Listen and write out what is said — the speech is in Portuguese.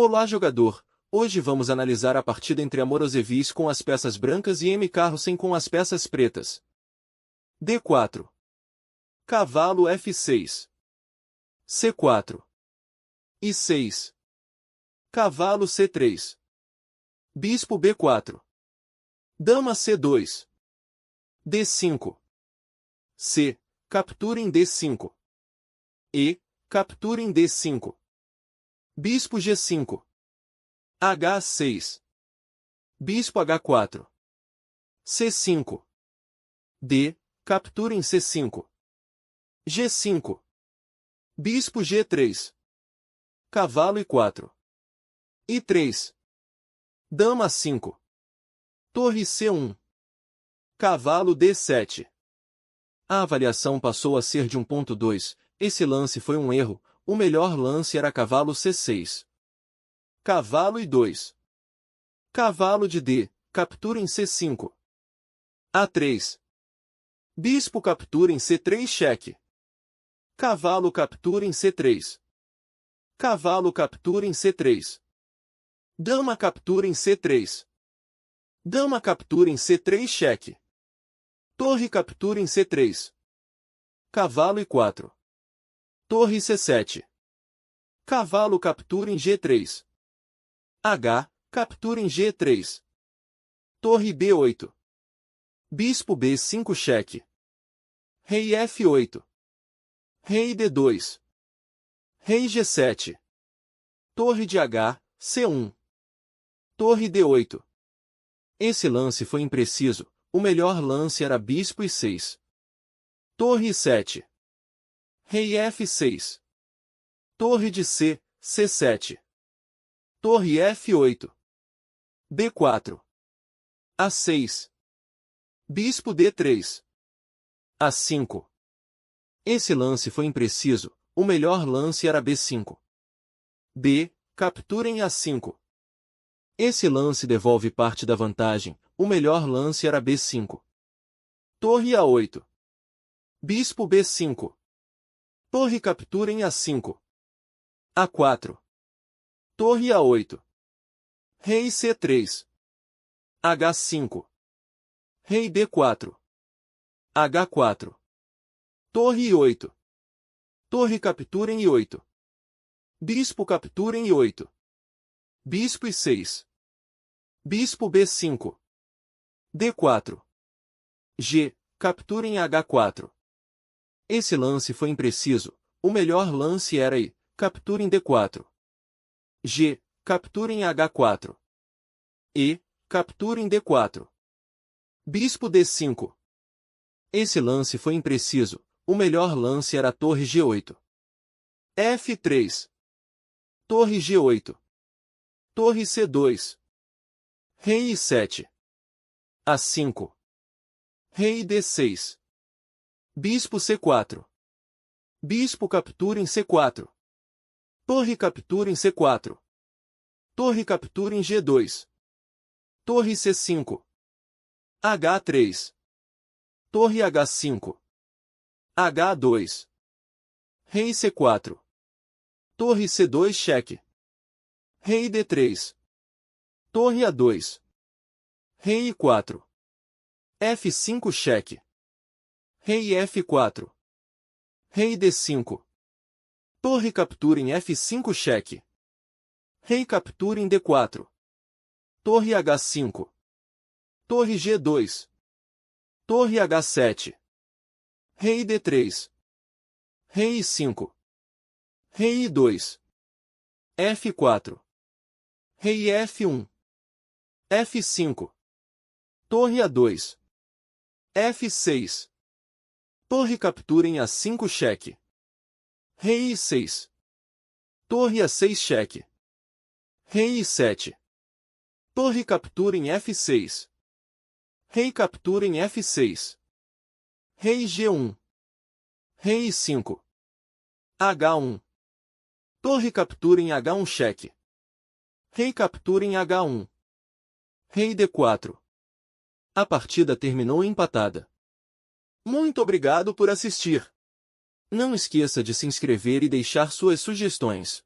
Olá, jogador! Hoje vamos analisar a partida entre Amorosevis com as peças brancas e M. Carrossen com as peças pretas. D4. Cavalo F6. C4. I6. Cavalo C3. Bispo B4. Dama C2. D5. C. Captura em D5. E. Captura em D5. Bispo G5. H6. Bispo H4. C5. D. Captura em C5. G5. Bispo G3. Cavalo I4. I3. Dama 5. Torre C1. Cavalo D7. A avaliação passou a ser de 1.2. Esse lance foi um erro. O melhor lance era cavalo C6. Cavalo I2. Cavalo de D. Captura em C5. A3. Bispo captura em C3 cheque. Cavalo captura em C3. Cavalo captura em C3. Dama captura em C3. Dama captura em C3 cheque. Torre captura em C3. Cavalo I4. Torre C7. Cavalo captura em G3. H. Captura em G3. Torre B8. Bispo B5 cheque. Rei F8. Rei D2. Rei G7. Torre de H, C1. Torre D8. Esse lance foi impreciso. O melhor lance era bispo I6. Torre I7. Rei F6. Torre de C, C7. Torre F8. B4. A6. Bispo D3. A5. Esse lance foi impreciso. O melhor lance era B5. B. Captura em A5. Esse lance devolve parte da vantagem. O melhor lance era B5. Torre A8. Bispo B5. Torre captura em A5. A4. Torre A8. Rei C3. H5. Rei D4. H4. Torre I8. Torre captura em I8. Bispo captura em I8. Bispo I6. Bispo B5. D4. G. Captura em H4. Esse lance foi impreciso. O melhor lance era I. Captura em D4. G. Captura em H4. E. Captura em D4. Bispo D5. Esse lance foi impreciso. O melhor lance era a torre G8. F3. Torre G8. Torre C2. Rei I7. A5. Rei D6. Bispo C4. Bispo captura em C4. Torre captura em C4. Torre captura em G2. Torre C5. H3. Torre H5. H2. Rei C4. Torre C2 cheque. Rei D3. Torre A2. Rei I4. F5 cheque. Rei F4. Rei D5. Torre captura em F5 cheque. Rei captura em D4. Torre H5. Torre G2. Torre H7. Rei D3. Rei I5. Rei I2. F4. Rei F1. F5. Torre A2. F6. Torre captura em A5 cheque. Rei I6. Torre A6 cheque. Rei I7. Torre captura em F6. Rei captura em F6. Rei G1. Rei I5. H1. Torre captura em H1 cheque. Rei captura em H1. Rei D4. A partida terminou empatada. Muito obrigado por assistir. Não esqueça de se inscrever e deixar suas sugestões.